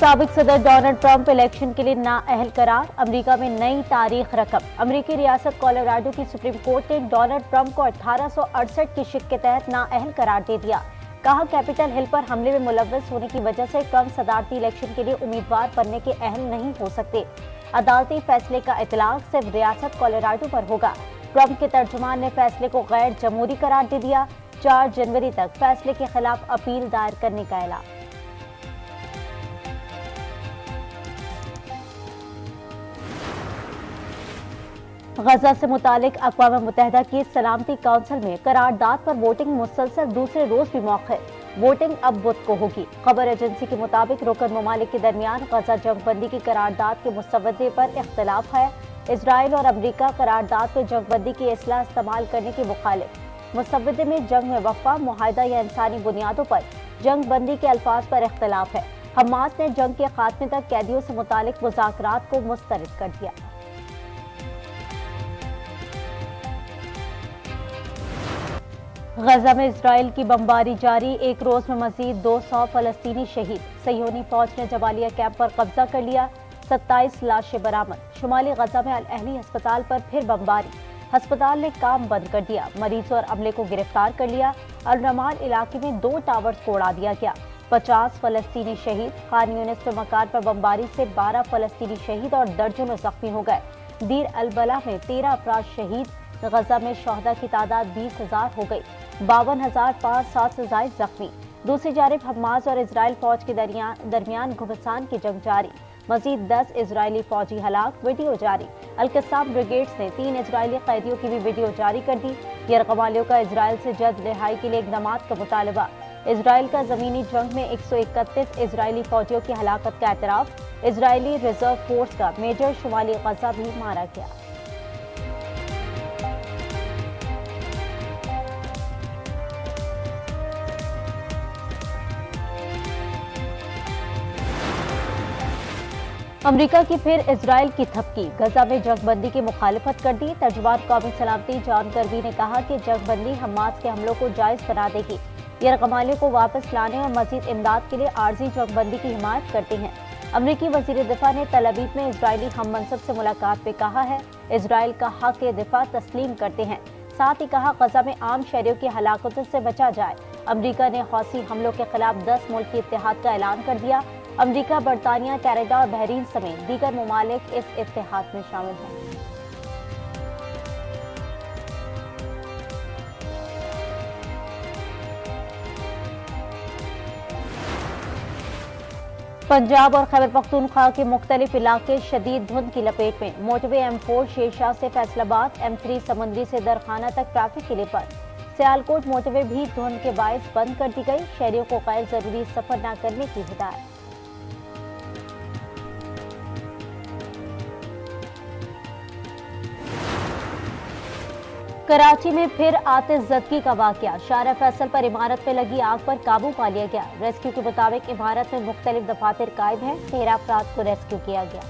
साबिक सदर Donald Trump election के लिए नाअहल करार, अमेरिका में नई तारीख रकम। अमेरिकी रियासत कोलोराडो की सुप्रीम कोर्ट ने डोनाल्ड ट्रंप को 1868 की शिक के तहत नाअहल करार दे दिया। कहा, कैपिटल हिल पर हमले में मुलव्वस होने की वजह से ट्रंप सदारती इलेक्शन के लिए उम्मीदवार बनने के अहल नहीं हो सकते। अदालती फैसले का इतलाक सिर्फ रियासत कोलोराडो पर होगा। ट्रंप के तर्जुमान ने फैसले को गैर जमहूरी करार दे दिया। 4 जनवरी तक फैसले के खिलाफ अपील दायर करने का ऐलान। गजा से मुतालिक अक़वाम मुत्तहिदा की सलामती काउंसिल में करारदाद पर वोटिंग मुसलसल दूसरे रोज भी मौखर। वोटिंग अब बुध को होगी। खबर एजेंसी के मुताबिक रुकन ममालिक के दरमियान गजा जंगबंदी की करारदाद के मुसवदे पर इख्तलाफ है। इसराइल और अमरीका करारदाद पर जंगबंदी की इस्लाह इस्तेमाल करने के मुखालिफ। मुसवदे में जंग में वक़्फ़ा, मुआहदा या इंसानी बुनियादों पर जंगबंदी के अल्फाज पर इख्तलाफ है। हमास ने जंग के खात्मे तक कैदियों से मुतालिक मुज़ाकरात को मुस्तरद कर दिया। गजा में इसराइल की बमबारी जारी, एक रोज में मजीद 200 फलस्तीनी शहीद। सयोनी फौज ने जबालिया कैंप पर कब्जा कर लिया, 27 लाशें बरामद। शुमाली गजा में अल अहली अस्पताल पर फिर बमबारी, अस्पताल ने काम बंद कर दिया, मरीजों और अमले को गिरफ्तार कर लिया। अल रमाल इलाके में 2 टावर्स को उड़ा दिया गया, 50 फलस्तीनी शहीद। खान यूनिस में मकान पर बमबारी से 12 फलस्तीनी शहीद और दर्जनों जख्मी हो गए। दीर अल बला में 13 अफराद शहीद। गजा में शहदा की तादाद 20,000 हो गई, 52,500 से ज्यादा जख्मी। दूसरी जानिब हमास और इजराइल फौज के दरमियान घुमसान की जंग जारी, मजीद 10 इजरायली फौजी हलाक। वीडियो जारी। अल-कस्साम ब्रिगेड्स ने 3 इजरायली कैदियों की भी वीडियो जारी कर दी। यरगमालियों का इजराइल से जल्द रिहाई के लिए इक़दामात का मुतालबा। इजराइल का जमीनी जंग में 131 इजरायली फौजियों की हलाकत का एतराफ। इजरायली रिजर्व फोर्स का मेजर शुमाली गजा भी मारा गया। अमेरिका की फिर इजराइल की थपकी, गजा में जंगबंदी की मुखालिफत कर दी। तर्जुमान कौमी सलामती जॉन कर्बी ने कहा कि जंगबंदी हमास के हमलों को जायज बना देगी। यरगमालियों को वापस लाने और मजीद इमदाद के लिए आर्जी जंगबंदी की हिमायत करते हैं। अमरीकी वजीर दिफा ने तल अवीव में इजरायली हम मनसब से मुलाकात में कहा है, इजराइल का हक दिफा तस्लीम करते हैं। साथ ही कहा, गजा में आम शहरियों की हलाकतों से बचा जाए। अमरीका ने हौसी हमलों के खिलाफ 10 मुल्क के इत्तेहाद का ऐलान कर दिया। अमरीका, बरतानिया, कनाडा और बहरीन समेत दीगर ममालिक इस इत्तेहाद में शामिल हैं। पंजाब और खैबर पख्तूनख्वा के मुख्तलिफ इलाके शदीद धुंध की लपेट में। मोटरवे M4 शेरशाह से फैसलाबाद, M3 समुंदरी से दरखाना तक ट्रैफिक के लिए बंद। सियालकोट मोटरवे भी धुंध के बायस बंद कर दी गई। शहरियों को गैर जरूरी सफर न करने की हिदायत। कराची में फिर आतिशज़दगी का वाकया, शारा फैसल पर इमारत में लगी आग पर काबू पा लिया गया। रेस्क्यू के मुताबिक इमारत में मुख्तलिफ दफातर कायम हैं, 13 अफराद को रेस्क्यू किया गया।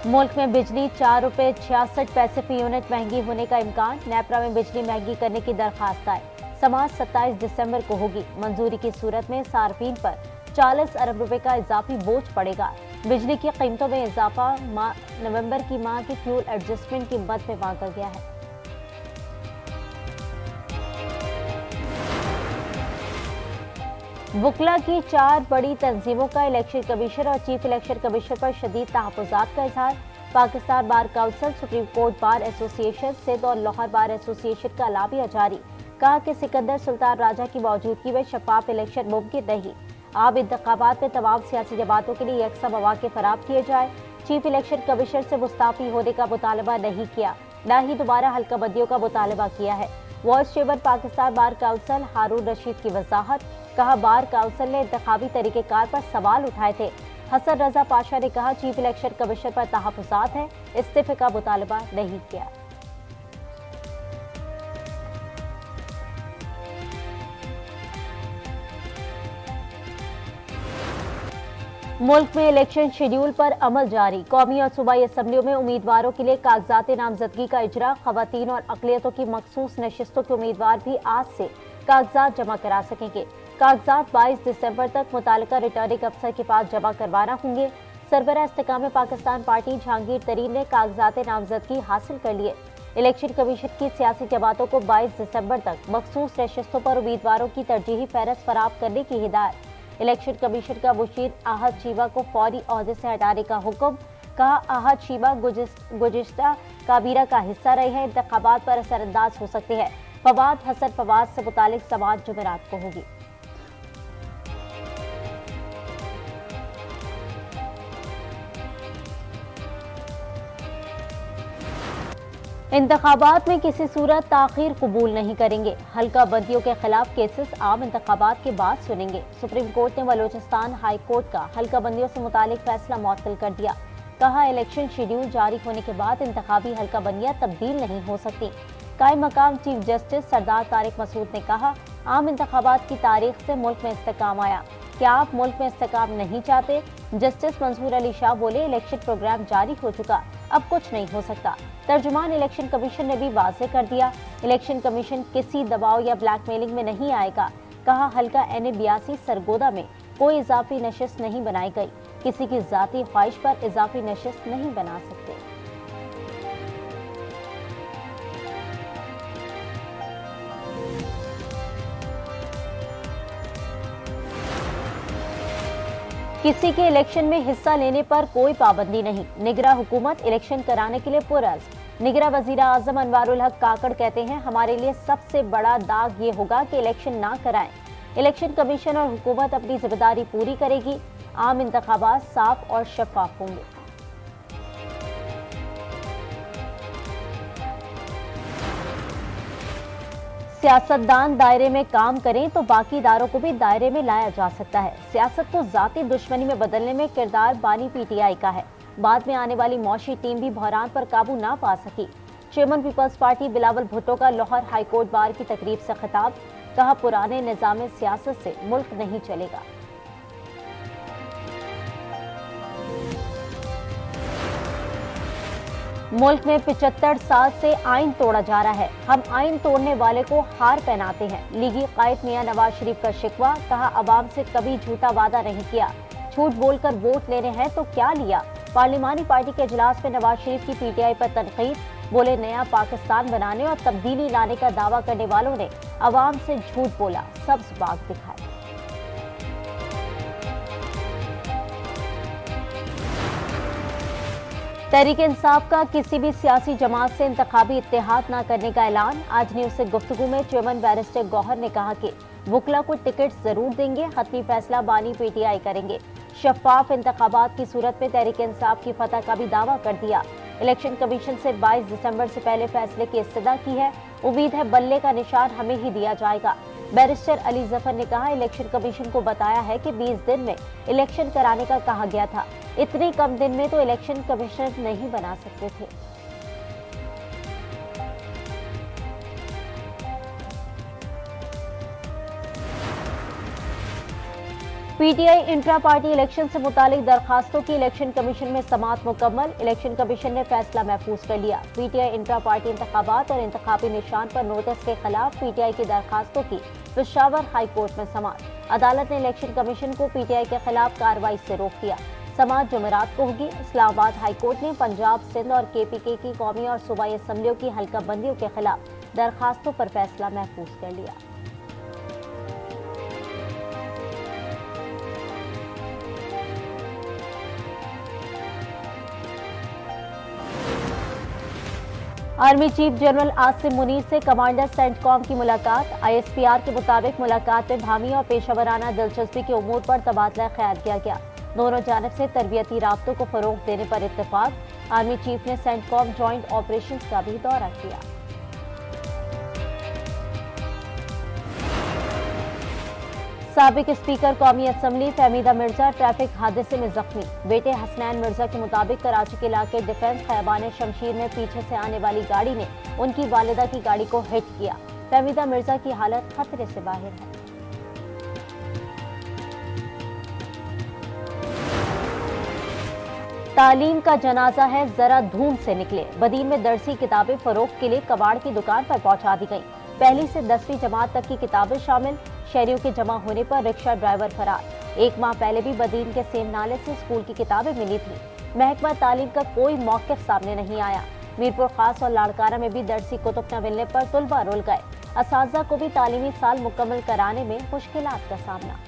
मुल्क में बिजली 4 रुपए 66 पैसे फी यूनिट महंगी होने का इम्कान। नेपरा में बिजली महंगी करने की दरखास्त आई, समाअत 27 दिसंबर को होगी। मंजूरी की सूरत में सार्फिन पर 40 अरब रुपए का इजाफी बोझ पड़ेगा। बिजली की कीमतों में इजाफा नवंबर की माह की फ्यूल एडजस्टमेंट की मद में मांगा गया है। वुकला की 4 बड़ी तंजीमों का इलेक्शन कमीशन और चीफ इलेक्शन कमीशन पर शदीद तहफ़्फ़ुज़ात का इजहार। Pakistan bar council, supreme court bar association, Sindh और लाहौर बार एसोसिएशन का लाबिया जारी। कहा कि सिकंदर सुल्तान राजा की मौजूदगी में शफाफ इलेक्शन मुमकिन नहीं। आम इंतखाबात में तमाम सियासी जमातों के लिए यकसा मौके फराहम किए जाए। चीफ इलेक्शन कमिश्नर से मुस्ताफी होने का मुतालबा नहीं किया, न ही दोबारा हल्का बंदियों का मुतालबा किया है। Vice chairman Pakistan bar council Haroon Rashid की वजाहत। कहा, बार काउंसिल ने इंतखाबी तरीक़ेकार पर सवाल उठाए थे। हसन रजा पाशा ने कहा, चीफ इलेक्शन कमिश्नर पर तहफ़्फ़ुज़ात है, इस्तीफे का मुतालबा नहीं किया। मुल्क में इलेक्शन शेड्यूल पर अमल जारी। कौमी और सूबाई असम्बलियों में उम्मीदवारों के लिए कागजात नामजदगी का इजरा। खवातीन और अक़लियतों की मखसूस नशिस्तों के उम्मीदवार भी आज से कागजात जमा करा सकेंगे। कागजात 22 दिसंबर तक मुतालिका रिटर्निंग अफसर के पास जमा करवाना होंगे। सरबराह इस्तेकाम पाकिस्तान पार्टी जहांगीर तरीन ने कागजात नामजदगी हासिल कर लिए। इलेक्शन कमीशन की सियासी जमातों को 22 दिसंबर तक मखसूस नशिस्तों पर उम्मीदवारों की तरजीही फहरस्त फराहम करने की हिदायत। इलेक्शन कमीशन का मुशीर आहद शीबा को फौरी ओहदे से हटाने का हुक्म। कहा, आहद शीबा गुज़िश्ता काबीना का हिस्सा रहे हैं, इंतखाबात पर असरअंदाज हो सकते हैं। फवाद हसन फवाद से मुतालिक समाअत जुमेरात को होगी। इंतखाबात में किसी सूरत ताखीर कबूल नहीं करेंगे। हल्का बंदियों के खिलाफ केसेस आम इंतखाबात के बाद सुनेंगे। सुप्रीम कोर्ट ने बलोचिस्तान हाई कोर्ट का हल्का बंदियों से मुतालिक फैसला मुअत्तल कर दिया। कहा, इलेक्शन शेड्यूल जारी होने के बाद इंतखाबी हल्का बंदियां तब्दील नहीं हो सकती। कायम मकाम चीफ जस्टिस सरदार तारिक मसूद ने कहा, आम इंतखाबात की तारीख से मुल्क में इस्तेकाम आया। क्या आप मुल्क में इस्तेकाम नहीं चाहते? जस्टिस मंसूर अली शाह बोले, इलेक्शन प्रोग्राम जारी हो चुका, अब कुछ नहीं हो सकता। तर्जुमान इलेक्शन कमीशन ने भी वाज़ेह कर दिया, इलेक्शन कमीशन किसी दबाव या ब्लैकमेलिंग में नहीं आएगा। कहा, हल्का NA-82 सरगोदा में कोई इजाफी नशिस्त नहीं बनाई गई, किसी की जाती ख्वाहिश पर इजाफी नशिस्त नहीं बना सकते। किसी के इलेक्शन में हिस्सा लेने पर कोई पाबंदी नहीं। निगरां हुकूमत इलेक्शन कराने के लिए पुरअज़्म। निगरां वज़ीर आज़म अनवारुल हक काकड़ कहते हैं, हमारे लिए सबसे बड़ा दाग ये होगा कि इलेक्शन ना कराएं। इलेक्शन कमीशन और हुकूमत अपनी जिम्मेदारी पूरी करेगी। आम इंतखाबात साफ और शफाफ होंगे। सियासतदान दायरे में काम करें तो बाकी इदारों को भी दायरे में लाया जा सकता है। सियासत को जाती दुश्मनी में बदलने में किरदार बानी PTI का है। बाद में आने वाली मौशी टीम भी बहरान पर काबू ना पा सकी। Chairman Peoples Party Bilawal Bhutto का लाहौर हाईकोर्ट बार की तकरीब से खिताब। कहा, पुराने निजाम सियासत से मुल्क नहीं चलेगा। मुल्क में 75 साल से आइन तोड़ा जा रहा है, हम आइन तोड़ने वाले को हार पहनाते हैं। लीगी कायद मियां नवाज शरीफ का शिकवा। कहा, अवाम से कभी झूठा वादा नहीं किया, झूठ बोलकर वोट लेने हैं तो क्या लिया। पार्लिमानी पार्टी के इजलास में नवाज शरीफ की PTI पर तनकीद। बोले, नया पाकिस्तान बनाने और तब्दीली लाने का दावा करने वालों ने अवाम से झूठ बोला, सब्ज बाग दिखाए। तहरीक इंसाफ का किसी भी सियासी जमात से इंतखाबी इत्तेहाद न करने का ऐलान। आज न्यूज़ से गुफ्तगू में चेयरमैन बैरिस्टर गौहर ने कहा कि वकला को टिकट जरूर देंगे, हतमी फैसला बानी PTI करेंगे। शफाफ इंतखाबात की सूरत में तहरीक इंसाफ की फतह का भी दावा कर दिया। इलेक्शन कमीशन से 22 दिसंबर से पहले फैसले की इस्तदा की है। उम्मीद है बल्ले का निशान हमें ही दिया जाएगा। बैरिस्टर अली जफर ने कहा, इलेक्शन कमीशन को बताया है कि 20 दिन में इलेक्शन कराने का कहा गया था। इतने कम दिन में तो इलेक्शन कमिश्नर नहीं बना सकते थे। PTI इंट्रा पार्टी इलेक्शन से मुतालिक दरखास्तों की इलेक्शन कमीशन में समाअत मुकम्मल। इलेक्शन कमीशन ने फैसला महफूज कर लिया। PTI इंट्रा पार्टी इंतखाबात और इंतखाबी निशान पर नोटिस के खिलाफ PTI की दरखास्तों की पेशावर हाई कोर्ट में समाअत। अदालत ने इलेक्शन कमीशन को PTI के खिलाफ कार्रवाई से रोक दिया। समाअत जुमेरात को होगी। इस्लामाबाद हाई कोर्ट ने पंजाब, सिंध और KPK की कौमी और सूबाई असम्बलियों की हल्का बंदियों के खिलाफ दरखास्तों पर फैसला महफूज कर लिया। Army chief general Asim Munir से कमांडर सेंटकॉम की मुलाकात। ISPR के मुताबिक मुलाकात में भामी और पेशेवराना दिलचस्पी के उमूर पर तबादला ख्याल किया गया। दोनों जानिब से तरबियती राब्तों को फरोग देने पर इत्तेफाक। आर्मी चीफ ने सेंटकॉम जॉइंट ऑपरेशंस का भी दौरा किया। साबिक स्पीकर कौमी असम्बली फहमीदा मिर्जा ट्रैफिक हादसे में जख्मी। बेटे हसनैन मिर्जा के मुताबिक कराची के इलाके डिफेंस खैबान शमशीर में पीछे से आने वाली गाड़ी ने उनकी वालिदा की गाड़ी को हिट किया। फहमीदा मिर्जा की हालत खतरे से बाहर है। तालीम का जनाजा है, जरा धूम से निकले। बदीन में दरसी किताबें फरोख्त के लिए कबाड़ की दुकान पर पहुंचा दी गईं। पहली से 10वीं जमात तक की किताबें शामिल। शहरियों के जमा होने पर रिक्शा ड्राइवर फरार। 1 माह पहले भी बदीन के सेम नाले से स्कूल की किताबें मिली थी। महकमा तालीम का कोई मौक़िफ़ सामने नहीं आया। मीरपुर खास और लाड़काना में भी दरसी कुतुब न मिलने पर तुलबा रुल गए। असातिज़ा को भी तालीमी साल मुकम्मल कराने में मुश्किलात का सामना।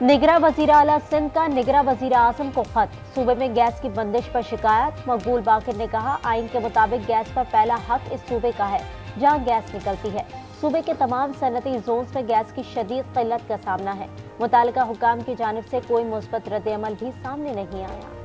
निगरा वज़ीर आला सिंध का निगरा वज़ीर आज़म को खत। सूबे में गैस की बंदिश पर शिकायत। मकबूल बाकिर ने कहा, आइन के मुताबिक गैस पर पहला हक इस सूबे का है जहां गैस निकलती है। सूबे के तमाम सनती जोन्स में गैस की शदीद किल्लत का सामना है। मुतालिका हुकाम की जानिब से कोई मुस्बत रद्द अमल भी सामने नहीं आया।